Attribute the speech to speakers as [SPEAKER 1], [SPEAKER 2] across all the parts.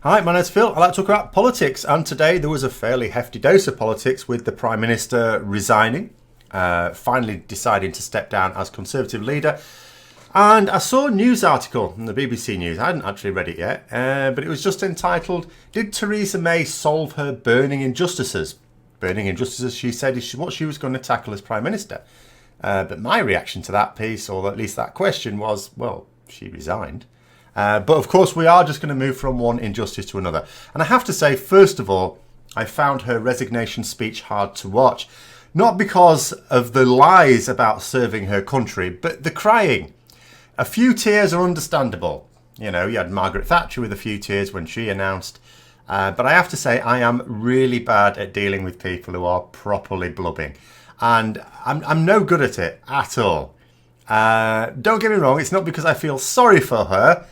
[SPEAKER 1] Hi, my name's Phil. I like to talk about politics, and today there was a fairly hefty dose of politics with the Prime Minister resigning, finally deciding to step down as Conservative leader. And I saw a news article in the BBC News. I hadn't actually read it yet, but it was just entitled, "Did Theresa May solve her burning injustices?" Burning injustices, she said, is what she was going to tackle as Prime Minister. But my reaction to that piece, or at least that question, was, well, she resigned. But of course, we are just going to move from one injustice to another. And I have to say, first of all, I found her resignation speech hard to watch. Not because of the lies about serving her country, but the crying. A few tears are understandable. You know, you had Margaret Thatcher with a few tears when she announced. But I have to say, I am really bad at dealing with people who are properly blubbing. And I'm no good at it at all. Don't get me wrong, it's not because I feel sorry for her.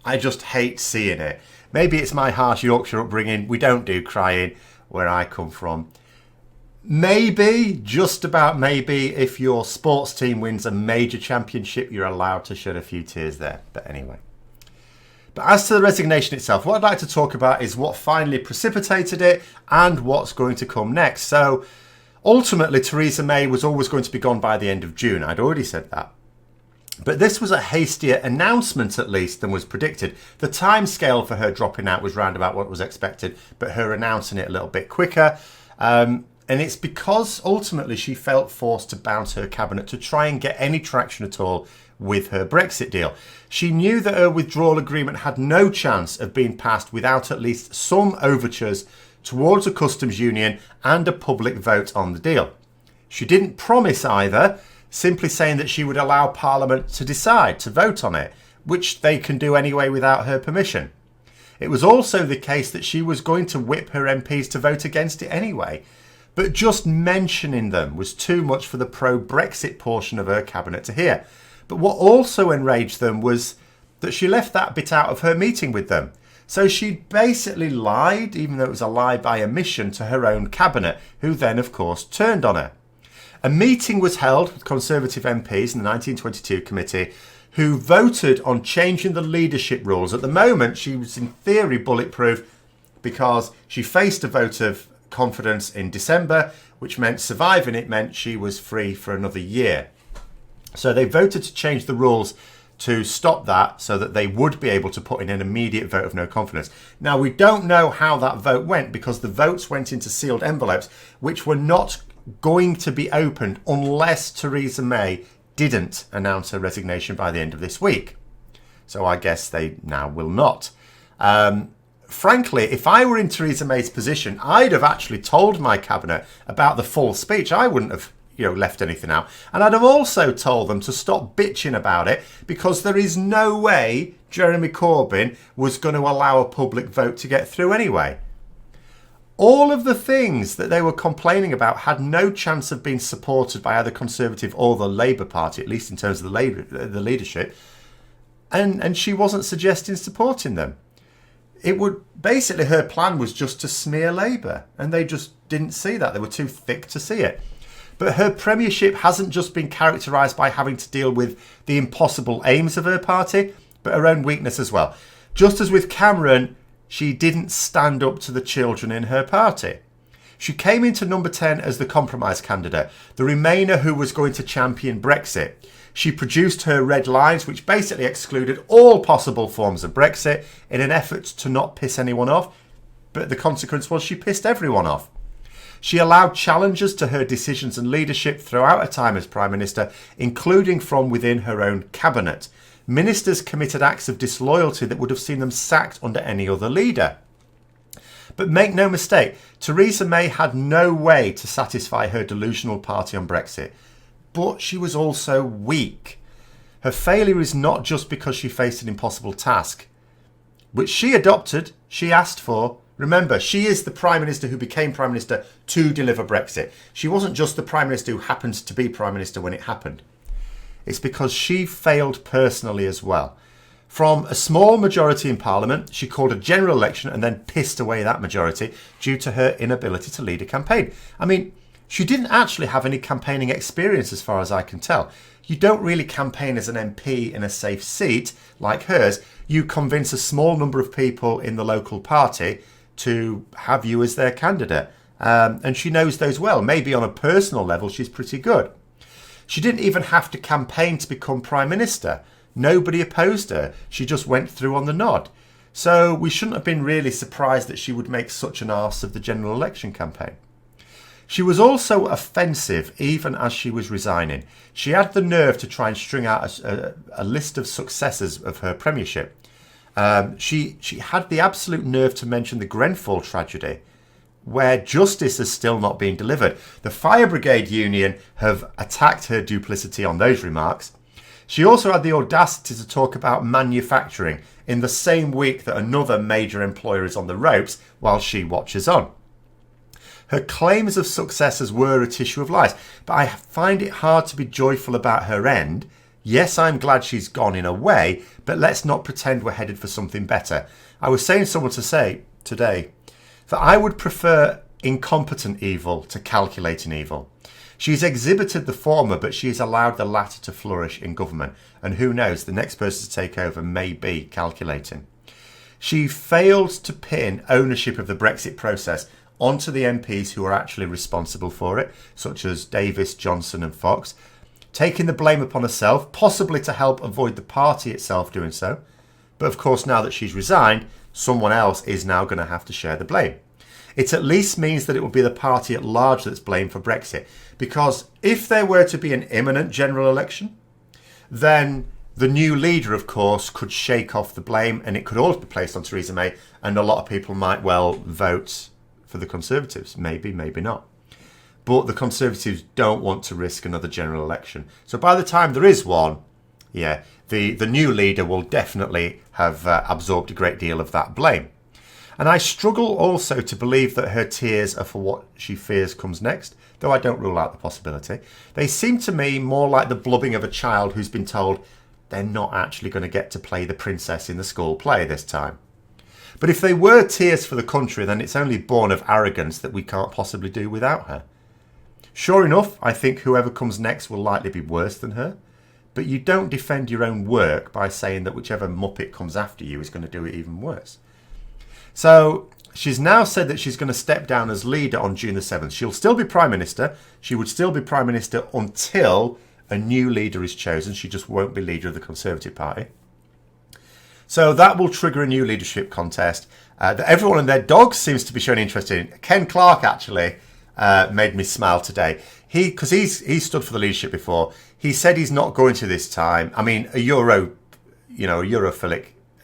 [SPEAKER 1] I just hate seeing it. Maybe it's my harsh Yorkshire upbringing. We don't do crying where I come from. Maybe, just about maybe, if your sports team wins a major championship, you're allowed to shed a few tears there. But anyway. But as to the resignation itself, what I'd like to talk about is what finally precipitated it and what's going to come next. So, ultimately, Theresa May was always going to be gone by the end of June. I'd already said that. But this was a hastier announcement, at least, than was predicted. The timescale for her dropping out was round about what was expected, but her announcing it a little bit quicker. And it's because, ultimately, she felt forced to bounce her cabinet to try and get any traction at all with her Brexit deal. She knew that her withdrawal agreement had no chance of being passed without at least some overtures towards a customs union and a public vote on the deal. She didn't promise either, simply saying that she would allow Parliament to decide, to vote on it, which they can do anyway without her permission. It was also the case that she was going to whip her MPs to vote against it anyway, but just mentioning them was too much for the pro-Brexit portion of her cabinet to hear. But what also enraged them was that she left that bit out of her meeting with them. So she basically lied, even though it was a lie by omission, to her own cabinet, who then, of course, turned on her. A meeting was held with Conservative MPs in the 1922 committee who voted on changing the leadership rules. At the moment, she was in theory bulletproof because she faced a vote of confidence in December, which meant surviving it meant she was free for another year. So they voted to change the rules to stop that so that they would be able to put in an immediate vote of no confidence. Now, we don't know how that vote went because the votes went into sealed envelopes, which were not going to be opened unless Theresa May didn't announce her resignation by the end of this week. So I guess they now will not. Frankly, if I were in Theresa May's position, I'd have actually told my cabinet about the full speech. I wouldn't have left anything out. And I'd have also told them to stop bitching about it because there is no way Jeremy Corbyn was going to allow a public vote to get through anyway. All of the things that they were complaining about had no chance of being supported by either Conservative or the Labour Party, at least in terms of the leadership. And she wasn't suggesting supporting them. It would basically, her plan was just to smear Labour, and they just didn't see that. They were too thick to see it. But her premiership hasn't just been characterised by having to deal with the impossible aims of her party, but her own weakness as well. Just as with Cameron, she didn't stand up to the children in her party. She came into number 10 as the compromise candidate, the Remainer who was going to champion Brexit. She produced her red lines, which basically excluded all possible forms of Brexit in an effort to not piss anyone off, but the consequence was she pissed everyone off. She allowed challenges to her decisions and leadership throughout her time as Prime Minister, including from within her own cabinet. Ministers committed acts of disloyalty that would have seen them sacked under any other leader. But make no mistake, Theresa May had no way to satisfy her delusional party on Brexit. But she was also weak. Her failure is not just because she faced an impossible task, which she adopted, she asked for. Remember, she is the Prime Minister who became Prime Minister to deliver Brexit. She wasn't just the Prime Minister who happened to be Prime Minister when it happened. It's because she failed personally as well. From a small majority in Parliament, she called a general election and then pissed away that majority due to her inability to lead a campaign. I mean, she didn't actually have any campaigning experience as far as I can tell. you don't really campaign as an MP in a safe seat like hers. You convince a small number of people in the local party to have you as their candidate. And she knows those well. Maybe on a personal level, she's pretty good. She didn't even have to campaign to become Prime Minister. Nobody opposed her. She just went through on the nod. So we shouldn't have been really surprised that she would make such an arse of the general election campaign. She was also offensive even as she was resigning. She had the nerve to try and string out a list of successes of her premiership. She had the absolute nerve to mention the Grenfell tragedy, where justice has still not been delivered. The Fire Brigade Union have attacked her duplicity on those remarks. She also had the audacity to talk about manufacturing in the same week that another major employer is on the ropes while she watches on. Her claims of successes were a tissue of lies, but I find it hard to be joyful about her end. Yes, I'm glad she's gone in a way, but let's not pretend we're headed for something better. I was saying to someone today that I would prefer incompetent evil to calculating evil. She's exhibited the former, but she's allowed the latter to flourish in government. And who knows, the next person to take over may be calculating. She failed to pin ownership of the Brexit process onto the MPs who are actually responsible for it, such as Davis, Johnson and Fox, taking the blame upon herself, possibly to help avoid the party itself doing so. But of course, now that she's resigned, someone else is now going to have to share the blame. It at least means that it will be the party at large that's blamed for Brexit. Because if there were to be an imminent general election, then the new leader, of course, could shake off the blame and it could all be placed on Theresa May, and a lot of people might well vote for the Conservatives. Maybe, maybe not. But the Conservatives don't want to risk another general election. So by the time there is one, yeah, the new leader will definitely have absorbed a great deal of that blame. And I struggle also to believe that her tears are for what she fears comes next, though I don't rule out the possibility. They seem to me more like the blubbing of a child who's been told they're not actually going to get to play the princess in the school play this time. But if they were tears for the country, then it's only born of arrogance that we can't possibly do without her. Sure enough, I think whoever comes next will likely be worse than her. But you don't defend your own work by saying that whichever muppet comes after you is going to do it even worse. So she's now said that she's going to step down as leader on June the 7th. She'll still be Prime Minister. She would still be Prime Minister until a new leader is chosen. She just won't be leader of the Conservative Party. So that will trigger a new leadership contest that everyone and their dogs seems to be showing interest in. Ken Clarke actually made me smile today. Because he's stood for the leadership before. He said he's not going to this time. I mean, a Europhilic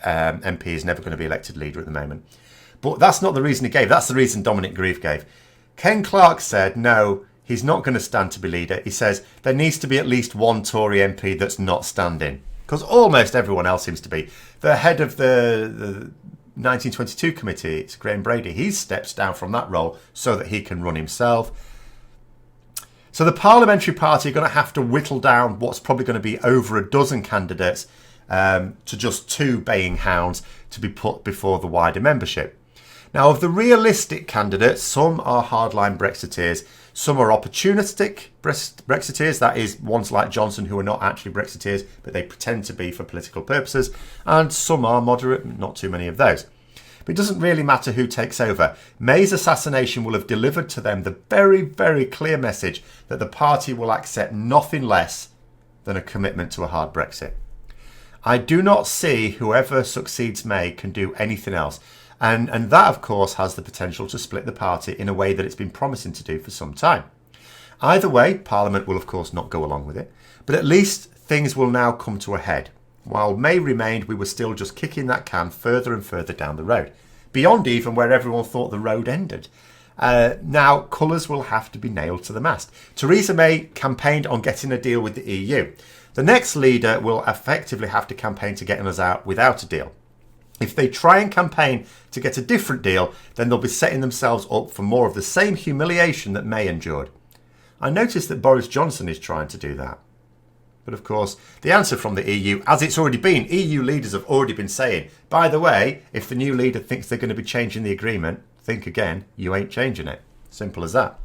[SPEAKER 1] MP is never going to be elected leader at the moment. But that's not the reason he gave. That's the reason Dominic Grieve gave. Ken Clarke said, no, he's not going to stand to be leader. He says there needs to be at least one Tory MP that's not standing. Because almost everyone else seems to be. The head of the 1922 committee, it's Graham Brady. He steps down from that role so that he can run himself. So the parliamentary party are going to have to whittle down what's probably going to be over a dozen candidates to just 2 baying hounds to be put before the wider membership. Now, of the realistic candidates, some are hardline Brexiteers, some are opportunistic Brexiteers, that is, ones like Johnson who are not actually Brexiteers, but they pretend to be for political purposes, and some are moderate, not too many of those. But it doesn't really matter who takes over. May's assassination will have delivered to them the very, very clear message that the party will accept nothing less than a commitment to a hard Brexit. I do not see whoever succeeds May can do anything else. And that, of course, has the potential to split the party in a way that it's been promising to do for some time. Either way, Parliament will, of course, not go along with it. But at least things will now come to a head. While May remained, we were still just kicking that can further and further down the road, beyond even where everyone thought the road ended. Now, colours will have to be nailed to the mast. Theresa May campaigned on getting a deal with the EU. The next leader will effectively have to campaign to getting us out without a deal. If they try and campaign to get a different deal, then they'll be setting themselves up for more of the same humiliation that May endured. I noticed that Boris Johnson is trying to do that. But of course, the answer from the EU, as it's already been, EU leaders have already been saying, by the way, if the new leader thinks they're going to be changing the agreement, think again, you ain't changing it. Simple as that.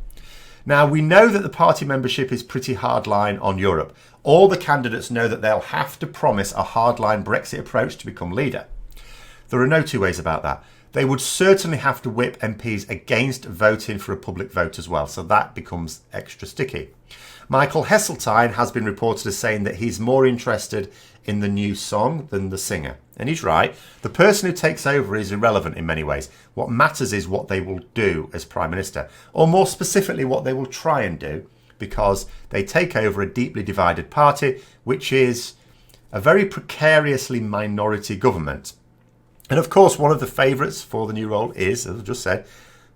[SPEAKER 1] Now, we know that the party membership is pretty hardline on Europe. All the candidates know that they'll have to promise a hardline Brexit approach to become leader. There are no two ways about that. They would certainly have to whip MPs against voting for a public vote as well, so that becomes extra sticky. Michael Heseltine has been reported as saying that he's more interested in the new song than the singer. And he's right. The person who takes over is irrelevant in many ways. What matters is what they will do as Prime Minister, or more specifically what they will try and do, because they take over a deeply divided party, which is a very precariously minority government. And of course, one of the favourites for the new role is, as I just said,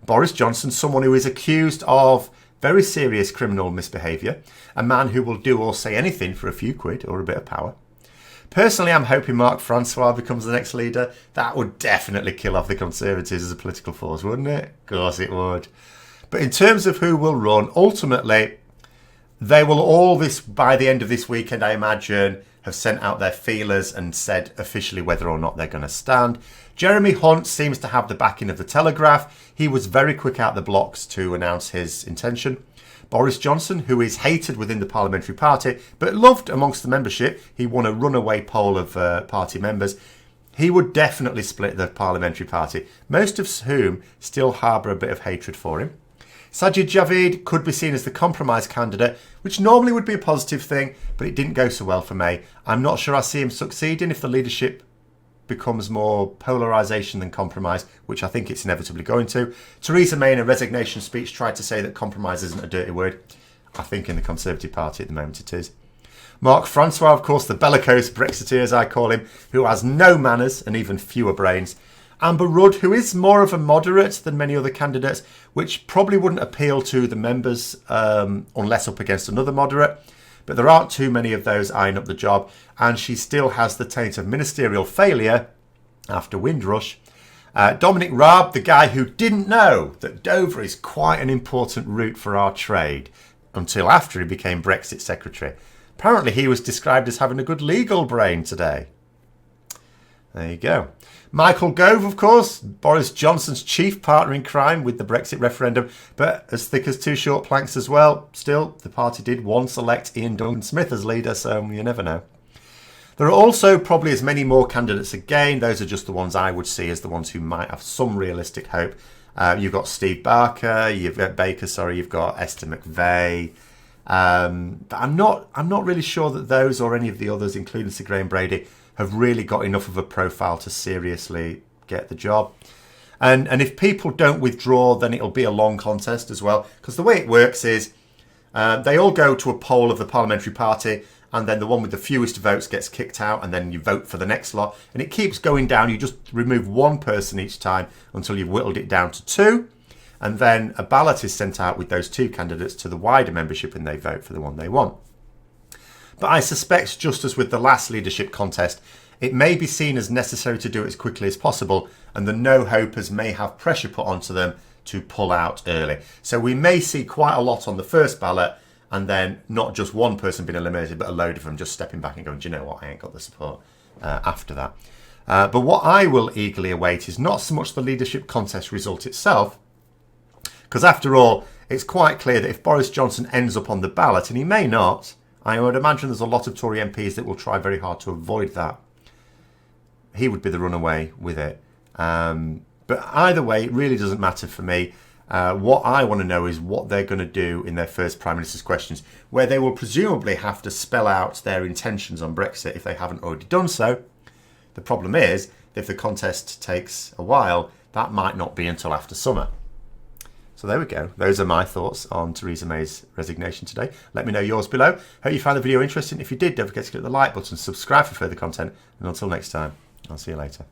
[SPEAKER 1] Boris Johnson, someone who is accused of very serious criminal misbehaviour, a man who will do or say anything for a few quid or a bit of power. Personally, I'm hoping Mark Francois becomes the next leader. That would definitely kill off the Conservatives as a political force, wouldn't it? Of course it would. But in terms of who will run, ultimately, they will all, by the end of this weekend, I imagine, have sent out their feelers and said officially whether or not they're going to stand. Jeremy Hunt seems to have the backing of the Telegraph. He was very quick out the blocks to announce his intention. Boris Johnson, who is hated within the parliamentary party, but loved amongst the membership, he won a runaway poll of party members. He would definitely split the parliamentary party, most of whom still harbour a bit of hatred for him. Sajid Javid could be seen as the compromise candidate, which normally would be a positive thing, but it didn't go so well for May. I'm not sure I see him succeeding if the leadership becomes more polarisation than compromise, which I think it's inevitably going to. Theresa May in a resignation speech tried to say that compromise isn't a dirty word. I think in the Conservative Party at the moment it is. Mark Francois, of course, the bellicose Brexiteer as I call him, who has no manners and even fewer brains. Amber Rudd, who is more of a moderate than many other candidates, which probably wouldn't appeal to the members unless up against another moderate. But there aren't too many of those eyeing up the job, and she still has the taint of ministerial failure after Windrush. Dominic Raab, the guy who didn't know that Dover is quite an important route for our trade until after he became Brexit Secretary. Apparently he was described as having a good legal brain today. There you go. Michael Gove, of course, Boris Johnson's chief partner in crime with the Brexit referendum, but as thick as two short planks as well. Still, the party did once elect Ian Duncan Smith as leader, so you never know. There are also probably as many more candidates again. Those are just the ones I would see as the ones who might have some realistic hope. You've got Steve Barker, you've got you've got Esther McVeigh. But I'm not really sure that those or any of the others, including Sir Graham Brady, have really got enough of a profile to seriously get the job. And if people don't withdraw, then it'll be a long contest as well. Because the way it works is they all go to a poll of the parliamentary party, and then the one with the fewest votes gets kicked out, and then you vote for the next lot. And it keeps going down. You just remove one person each time until you've whittled it down to two. And then a ballot is sent out with those two candidates to the wider membership, and they vote for the one they want. But I suspect, just as with the last leadership contest, it may be seen as necessary to do it as quickly as possible, and the no-hopers may have pressure put onto them to pull out early. So we may see quite a lot on the first ballot, and then not just one person being eliminated, but a load of them just stepping back and going, do you know what, I ain't got the support after that. But what I will eagerly await is not so much the leadership contest result itself, because after all, it's quite clear that if Boris Johnson ends up on the ballot, and he may not, I would imagine there's a lot of Tory MPs that will try very hard to avoid that. He would be the runaway with it. But either way, it really doesn't matter for me. What I want to know is what they're going to do in their first Prime Minister's questions, where they will presumably have to spell out their intentions on Brexit if they haven't already done so. The problem is, if the contest takes a while, that might not be until after summer. So there we go. Those are my thoughts on Theresa May's resignation today. Let me know yours below. Hope you found the video interesting. If you did, don't forget to click the like button, subscribe for further content, and until next time, I'll see you later.